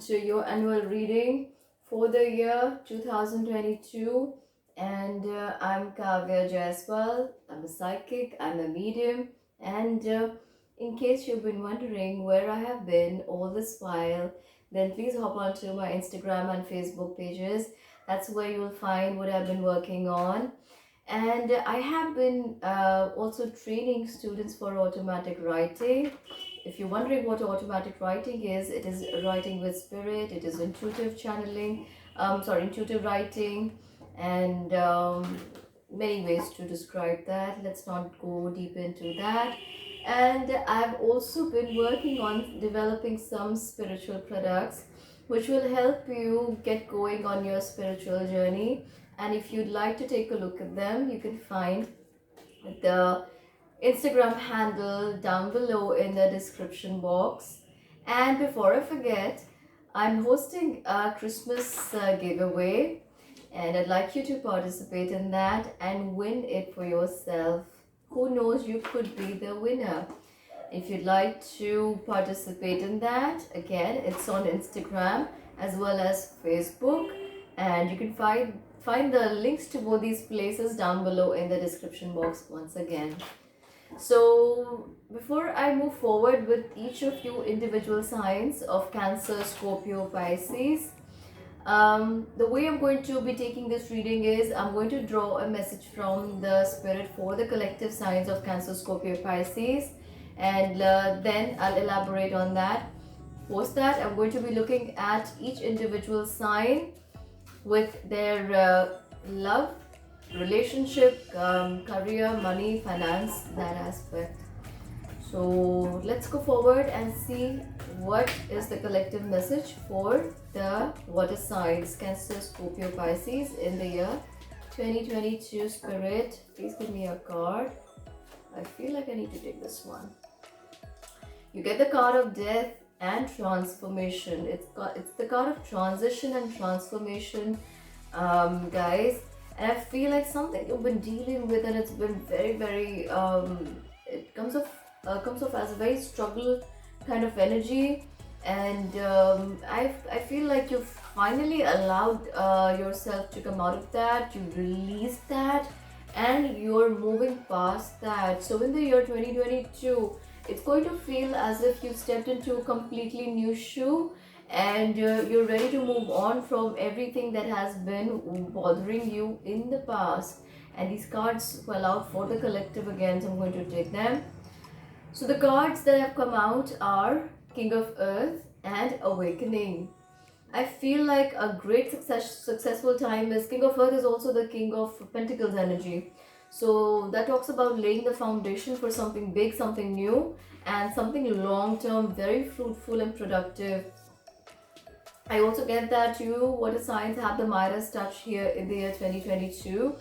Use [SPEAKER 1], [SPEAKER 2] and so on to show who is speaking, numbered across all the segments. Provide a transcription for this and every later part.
[SPEAKER 1] to your annual reading for the year 2022. And I'm Kavya Jaiswal. I'm a psychic, I'm a medium, and in case you've been wondering where I have been all this while, then please hop onto my Instagram and Facebook pages. That's where you'll find what I've been working on. And I have been also training students for automatic writing. If you're wondering what automatic writing is, it is writing with spirit, it is intuitive channeling, intuitive writing, and many ways to describe that. Let's not go deep into that. And I've also been working on developing some spiritual products which will help you get going on your spiritual journey. And if you'd like to take a look at them, you can find the Instagram handle down below in the description box. And before I forget, I'm hosting a Christmas giveaway, and I'd like you to participate in that and win it for yourself. Who knows, you could be the winner. If you'd like to participate in that, again, it's on Instagram as well as Facebook, and you can find the links to both these places down below in the description box once again. So before I move forward with each of you individual signs of Cancer, Scorpio, Pisces, the way I'm going to be taking this reading is I'm going to draw a message from the spirit for the collective signs of Cancer, Scorpio, Pisces, and then I'll elaborate on that. Post that, I'm going to be looking at each individual sign with their love, relationship, career, money, finance, that aspect. So let's go forward and see what is the collective message for the water signs, Cancer, Scorpio, Pisces in the year 2022. Spirit, please give me a card. I feel like I need to take this one. You get the card of death and transformation. It's the card of transition and transformation, guys. And I feel like something you've been dealing with, and it's been very it comes off as a very struggle kind of energy. And I feel like you've finally allowed yourself to come out of that. You released that, and you're moving past that. So in the year 2022, it's going to feel as if you stepped into a completely new shoe, and you're ready to move on from everything that has been bothering you in the past. And these cards fell out for the collective again, so I'm going to take them. So the cards that have come out are King of Earth and Awakening. I feel like a great successful time is King of Earth is also the King of Pentacles energy. So that talks about laying the foundation for something big, something new, and something long term, very fruitful and productive. I also get that you, water signs, have the Midas touch here in the year 2022,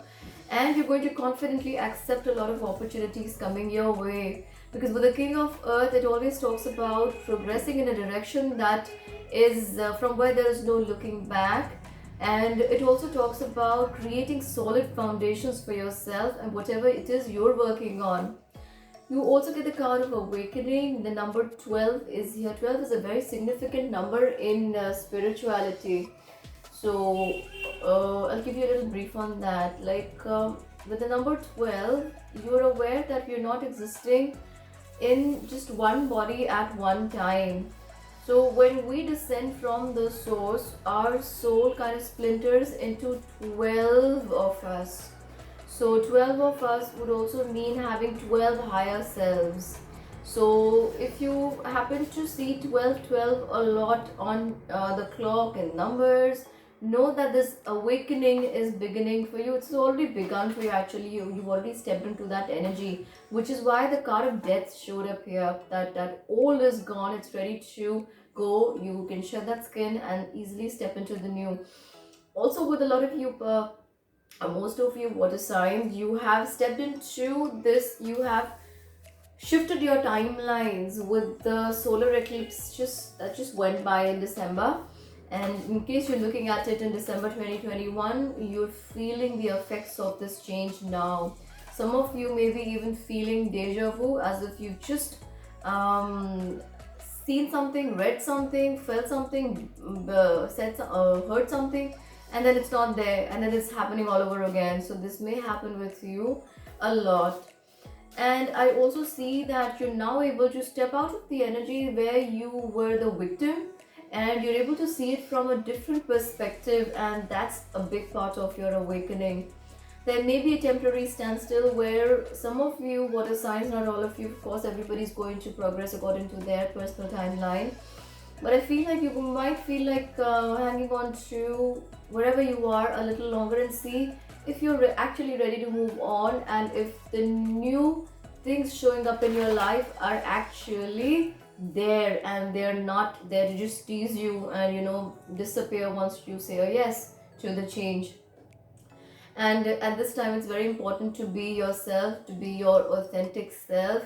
[SPEAKER 1] and you're going to confidently accept a lot of opportunities coming your way. Because with the King of Earth, it always talks about progressing in a direction that is from where there is no looking back. And it also talks about creating solid foundations for yourself and whatever it is you're working on. You also get the card of Awakening. The number 12 is here. 12 is a very significant number in spirituality. So I'll give you a little brief on that. With the number 12, you're aware that you're not existing in just one body at one time. So when we descend from the source, our soul kind of splinters into 12 of us. So 12 of us would also mean having 12 higher selves. So if you happen to see 12 a lot on the clock and numbers, know that this awakening is beginning for you. It's already begun for you actually. You've already stepped into that energy, which is why the card of death showed up here. That old is gone, it's ready to go. You can shed that skin and easily step into the new. Also, with a lot of you, most of you water signs, you have stepped into this, you have shifted your timelines with the solar eclipse that just went by in December. And in case you're looking at it in December 2021, you're feeling the effects of this change now. Some of you may be even feeling deja vu, as if you've just seen something, read something, felt something, heard something, and then it's not there, and then it's happening all over again. So this may happen with you a lot. And I also see that you're now able to step out of the energy where you were the victim, and you're able to see it from a different perspective, and that's a big part of your awakening. There may be a temporary standstill where some of you, water signs, not all of you, of course, everybody's going to progress according to their personal timeline. But I feel like you might feel like hanging on to wherever you are a little longer and see if you're actually ready to move on, and if the new things showing up in your life are actually there and they're not there to just tease you and disappear once you say a yes to the change. And at this time, it's very important to be yourself, to be your authentic self.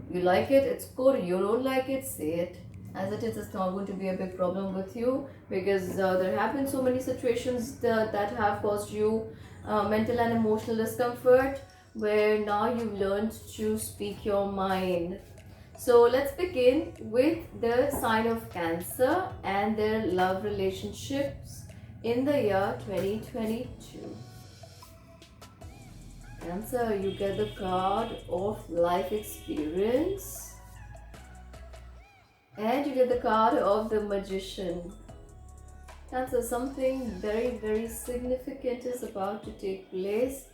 [SPEAKER 1] You like it, it's good. You don't like it, say it. As it is, it's not going to be a big problem with you, because there have been so many situations that have caused you mental and emotional discomfort, where now you've learned to speak your mind. So let's begin with the sign of Cancer and their love relationships in the year 2022. Cancer, you get the card of life experience, and you get the card of the Magician. Cancer, something very, very significant is about to take place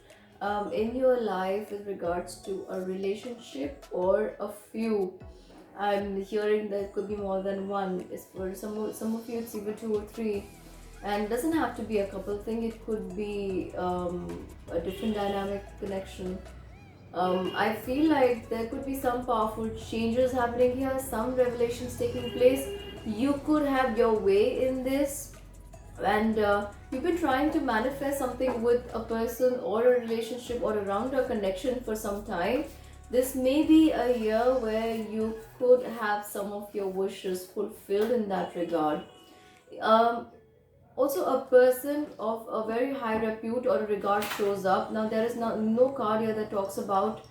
[SPEAKER 1] in your life with regards to a relationship or a few. I'm hearing that it could be more than one. It's for some of you, it's even two or three. And it doesn't have to be a couple thing, it could be a different dynamic connection. I feel like there could be some powerful changes happening here, some revelations taking place. You could have your way in this, and you've been trying to manifest something with a person or a relationship or around a connection for some time. This may be a year where you could have some of your wishes fulfilled in that regard. Also, a person of a very high repute or regard shows up. Now, there is no card here that talks about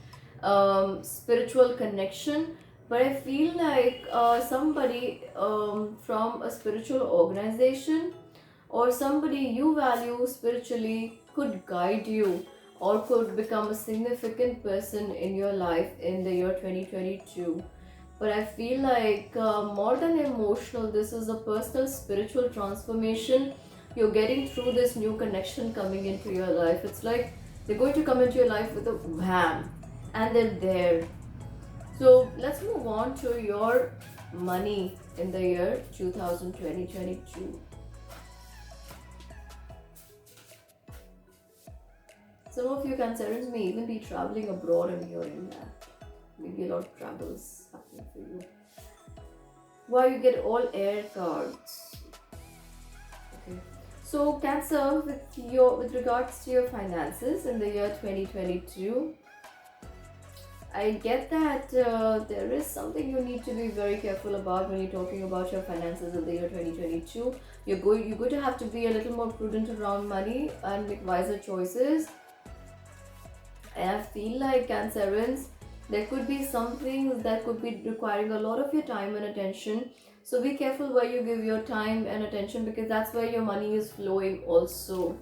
[SPEAKER 1] spiritual connection, but I feel like somebody from a spiritual organization or somebody you value spiritually could guide you or could become a significant person in your life in the year 2022. But I feel like more than emotional, this is a personal spiritual transformation. You're getting through this new connection coming into your life. It's like they're going to come into your life with a wham, and they're there. So let's move on to your money in the year 2022. Some of you Cancerians may even be traveling abroad. I'm hearing that. Maybe a lot of travels happening for you. Why you get all air cards? Okay. So Cancer, with regards to your finances in the year 2022, I get that there is something you need to be very careful about when you're talking about your finances in the year 2022. You're going to have to be a little more prudent around money and make wiser choices. And I feel like Cancerians, there could be some things that could be requiring a lot of your time and attention. So be careful where you give your time and attention, because that's where your money is flowing also.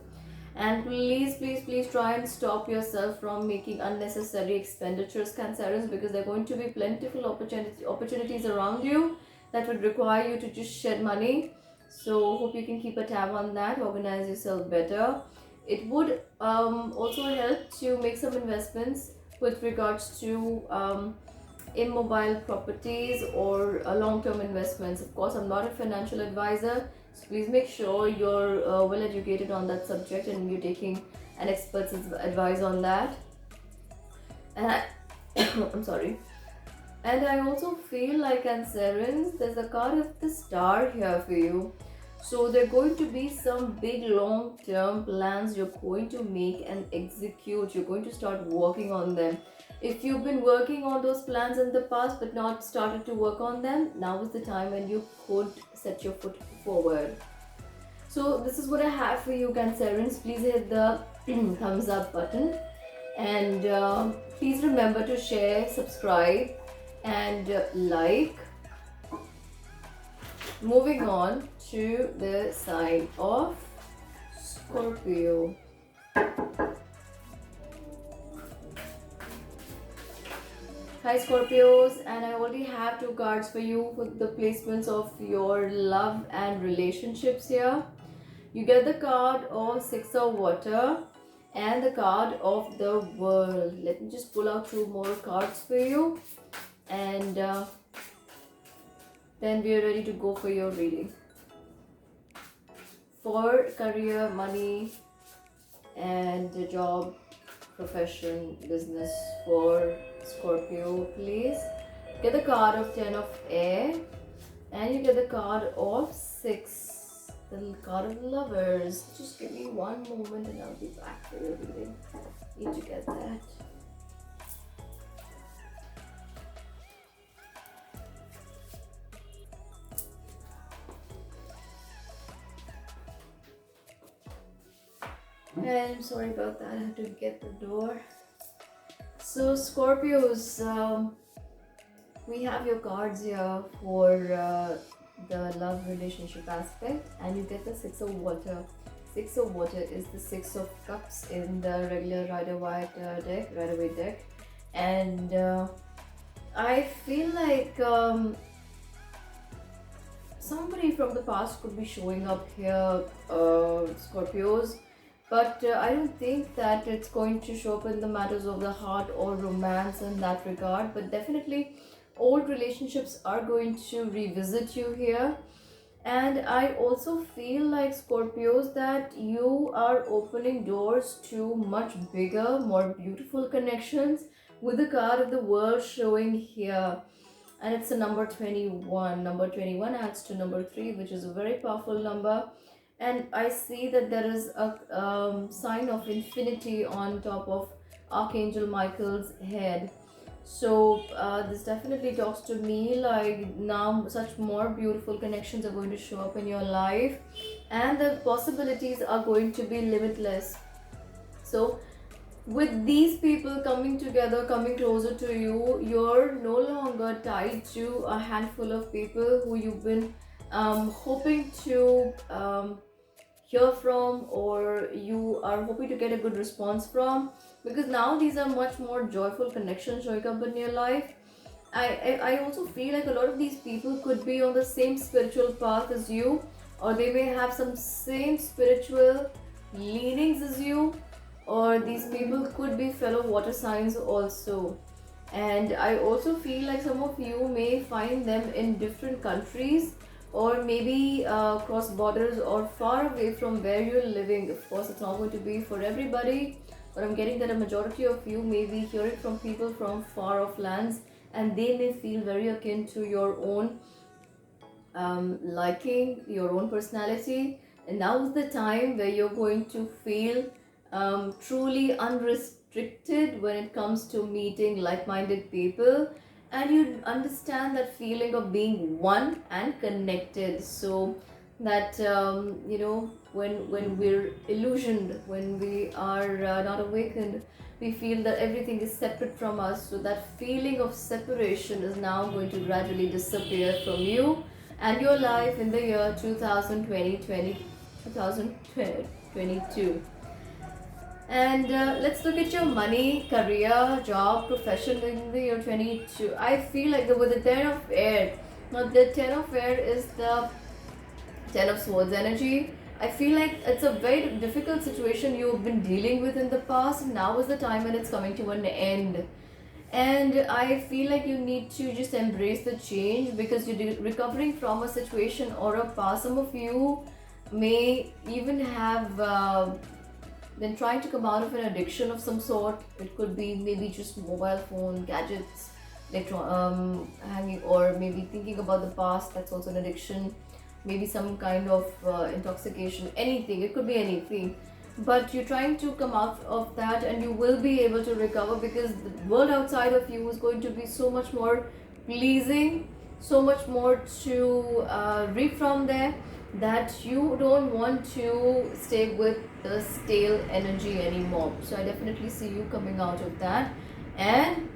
[SPEAKER 1] And please, please, please try and stop yourself from making unnecessary expenditures, Cancerians, because there are going to be plentiful opportunities around you that would require you to just shed money. So hope you can keep a tab on that, organize yourself better. It would also help to make some investments with regards to immobile properties or long-term investments. Of course, I'm not a financial advisor, so please make sure you're well educated on that subject and you're taking an expert's advice on that. And I'm sorry. And I also feel like, Cancerians, there's a card of the Star here for you. So there are going to be some big long-term plans you're going to make and execute. You're going to start working on them. If you've been working on those plans in the past but not started to work on them, now is the time when you could set your foot forward. So this is what I have for you, Cancerians. Please hit the thumbs up button, and please remember to share, subscribe, and like. Moving on to the sign of Scorpio. Hi Scorpios, and I already have two cards for you for the placements of your love and relationships here. You get the card of Six of Water and the card of the World. Let me just pull out two more cards for you, and then we are ready to go for your reading. For career, money, and job, profession, business for Scorpio, please get the card of Ten of Air, and you get the card of Six, the card of Lovers. Just give me one moment and I'll be back for your reading. Need to get that. And I'm sorry about that, I had to get the door. So Scorpios, we have your cards here for the love relationship aspect, and you get the Six of Water. Six of Water is the Six of Cups in the regular Rider-Waite deck, Rider-Waite deck, and I feel like somebody from the past could be showing up here, Scorpios. But I don't think that it's going to show up in the matters of the heart or romance in that regard. But definitely, old relationships are going to revisit you here. And I also feel like Scorpios that you are opening doors to much bigger, more beautiful connections with the card of the World showing here. And it's a number 21. Number 21 adds to number 3, which is a very powerful number. And I see that there is a sign of infinity on top of Archangel Michael's head. So this definitely talks to me like now such more beautiful connections are going to show up in your life, and the possibilities are going to be limitless. So with these people coming together, coming closer to you, you're no longer tied to a handful of people who you've been hoping to hear from, or you are hoping to get a good response from, because now these are much more joyful connections showing up in your life. I also feel like a lot of these people could be on the same spiritual path as you, or they may have some same spiritual leanings as you, or these people could be fellow water signs also. And I also feel like some of you may find them in different countries, or maybe cross borders or far away from where you're living. Of course, it's not going to be for everybody, but I'm getting that a majority of you may be hearing from people from far off lands, and they may feel very akin to your own liking, your own personality. And now is the time where you're going to feel truly unrestricted when it comes to meeting like-minded people, and you understand that feeling of being one and connected. So that when we're illusioned, when we are not awakened, we feel that everything is separate from us. So that feeling of separation is now going to gradually disappear from you and your life in the year 2022. And let's look at your money, career, job, profession in the year 22. I feel like with the Ten of Air, now the Ten of Air is the Ten of Swords energy. I feel like it's a very difficult situation you've been dealing with in the past. Now is the time when it's coming to an end. And I feel like you need to just embrace the change, because you're recovering from a situation or a past. Some of you may even have been trying to come out of an addiction of some sort. It could be maybe just mobile phone, gadgets, hanging, or maybe thinking about the past. That's also an addiction. Maybe some kind of intoxication, anything. It could be anything. But you're trying to come out of that, and you will be able to recover, because the world outside of you is going to be so much more pleasing, so much more to reap from there, that you don't want to stay with the stale energy anymore. So I definitely see you coming out of that and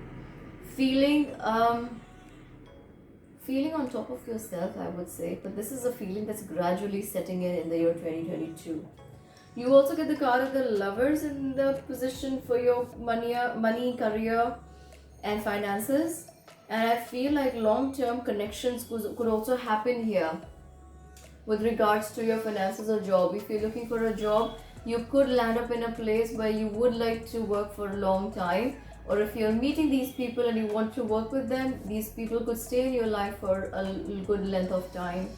[SPEAKER 1] feeling feeling on top of yourself, I would say, but this is a feeling that's gradually setting in the year 2022. You also get the card of the lovers in the position for your money, career, and finances. And I feel like long-term connections could also happen here with regards to your finances or job. If you're looking for a job, you could land up in a place where you would like to work for a long time. Or if you're meeting these people and you want to work with them, these people could stay in your life for a good length of time.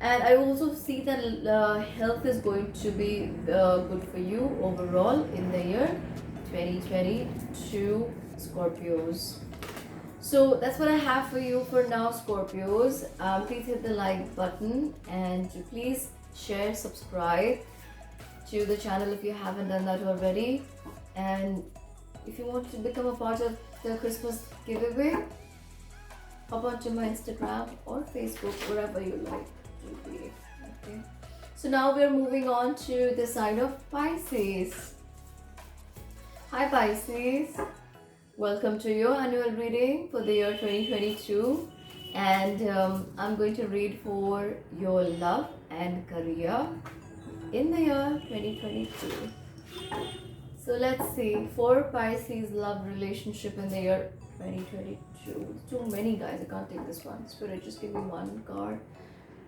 [SPEAKER 1] And I also see that health is going to be good for you overall in the year 2022, Scorpios. So that's what I have for you for now, Scorpios. Please hit the like button and please share, subscribe to the channel if you haven't done that already. And if you want to become a part of the Christmas giveaway, hop onto my Instagram or Facebook, wherever you like to be. Okay. So now we're moving on to the sign of Pisces. Hi Pisces. Welcome to your annual reading for the year 2022, and I'm going to read for your love and career in the year 2022. So let's see, for Pisces love relationship in the year 2022. Too many, guys, I can't take this one. Spirit, just give me one card.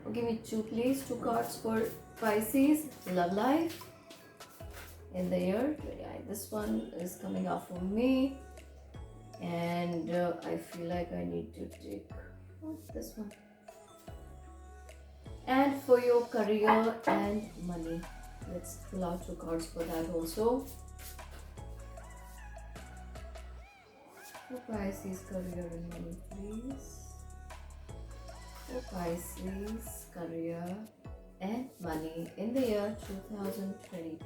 [SPEAKER 1] Or give me two, please. Two cards for Pisces love life in the year. This one is coming out for me. And I feel like I need to take this one. And for your career and money, let's pull out two cards for that also. For Pisces career and money, please. For Pisces career and money in the year 2022.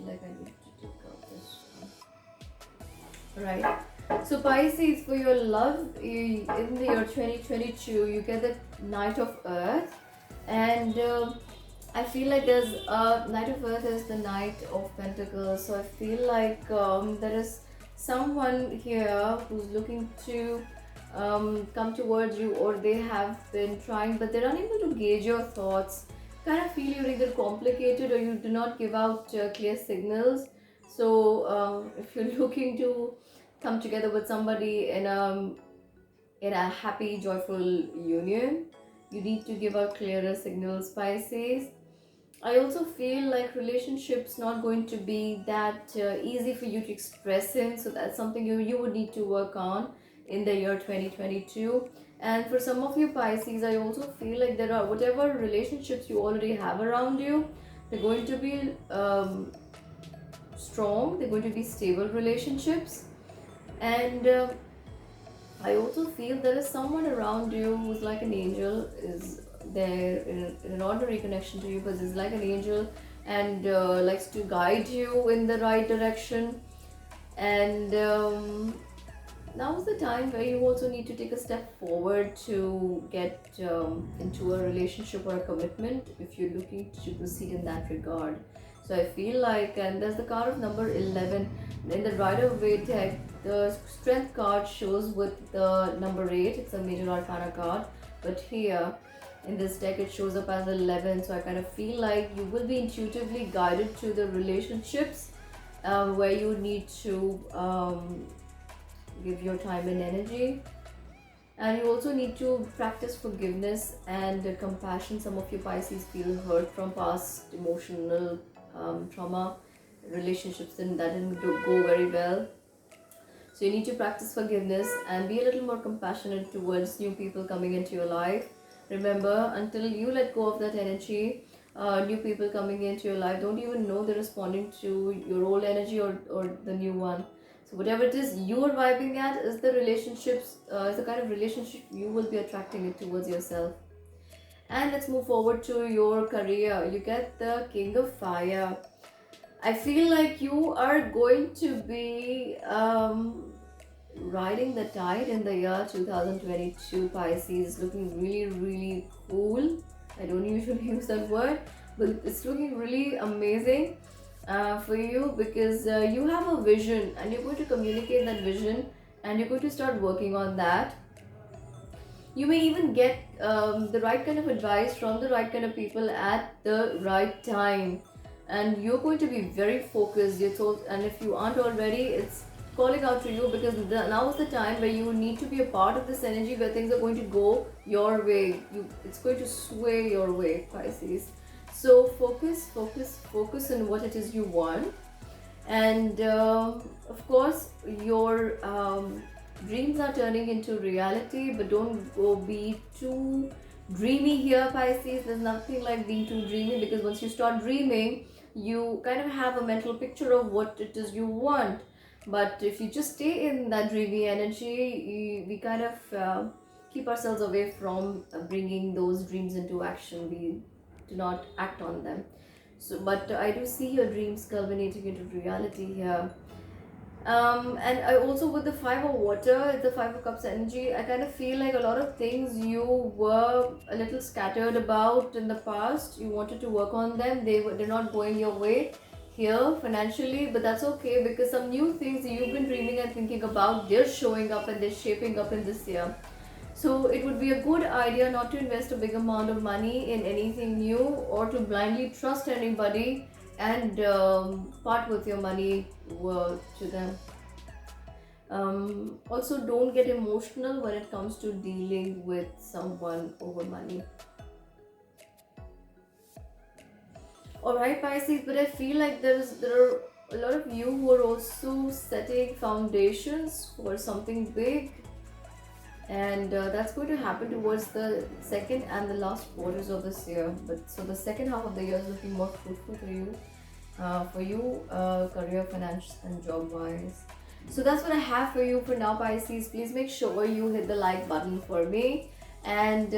[SPEAKER 1] Like I need to take out this one. Right. So Pisces, for your love in the year 2022, you get the Knight of Earth, and I feel like there's Knight of Earth is the Knight of Pentacles. So I feel like there is someone here who's looking to come towards you, or they have been trying, but they're unable to gauge your thoughts. Kind of feel you're either complicated or you do not give out clear signals. So if you're looking to come together with somebody in a happy, joyful union, you need to give out clearer signals, Pisces. I also feel like relationships not going to be that easy for you to express in, so that's something you would need to work on in the year 2022. And for some of you Pisces, I also feel like there are whatever relationships you already have around you, they're going to be strong, they're going to be stable relationships. And I also feel there is someone around you who's like an angel, is there in an ordinary connection to you, but is like an angel and likes to guide you in the right direction. And now is the time where you also need to take a step forward to get into a relationship or a commitment if you're looking to proceed in that regard. So I feel like, and there's the card of number 11 in the Rider-Waite deck. The Strength card shows with the number 8. It's a major arcana card, but here in this deck it shows up as 11. So I kind of feel like you will be intuitively guided to the relationships where you need to give your time and energy. And you also need to practice forgiveness and compassion. Some of you Pisces feel hurt from past emotional trauma, relationships that didn't go very well. So you need to practice forgiveness and be a little more compassionate towards new people coming into your life. Remember, until you let go of that energy, new people coming into your life don't even know they're responding to your old energy or the new one. So whatever it is you are vibing at is the relationships, is the kind of relationship you will be attracting it towards yourself. And let's move forward to your career. You get the King of Fire. I feel like you are going to be riding the tide in the year 2022, Pisces. Looking really, really cool. I don't usually use that word, but it's looking really amazing. for you, because you have a vision and you're going to communicate that vision, and you're going to start working on that. You may even get the right kind of advice from the right kind of people at the right time, and you're going to be very focused. You're told, and if you aren't already, it's calling out to you, because now is the time where you need to be a part of this energy, where things are going to go your way. It's going to sway your way, Pisces. So focus on what it is you want, and of course your dreams are turning into reality, but don't go be too dreamy here, Pisces. There's nothing like being too dreamy, because once you start dreaming, you kind of have a mental picture of what it is you want. But if you just stay in that dreamy energy, we kind of keep ourselves away from bringing those dreams into action. We do not act on them. So, but I do see your dreams culminating into reality here. And I also, with the five of water, the five of cups energy, I kind of feel like a lot of things you were a little scattered about in the past. You wanted to work on them. They're not going your way here financially, but that's okay, because some new things that you've been dreaming and thinking about, they're showing up and they're shaping up in this year. So it would be a good idea not to invest a big amount of money in anything new, or to blindly trust anybody and part with your money to them. Also, don't get emotional when it comes to dealing with someone over money. All right, Pisces, but I feel like there are a lot of you who are also setting foundations for something big, and that's going to happen towards the second and the last quarters of this year. But so the second half of the year is looking more fruitful for you, career, finance, and job wise. So that's what I have for you for now, Pisces. Please make sure you hit the like button for me, and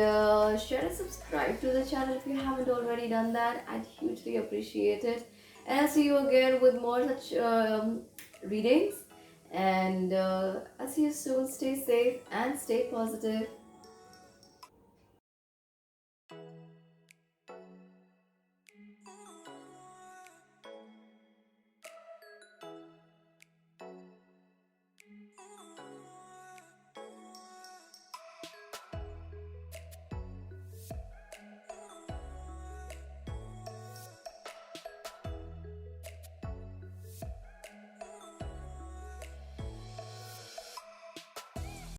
[SPEAKER 1] share and subscribe to the channel if you haven't already done that. I'd hugely appreciate it. And I'll see you again with more such readings. And I'll see you soon. Stay safe and stay positive.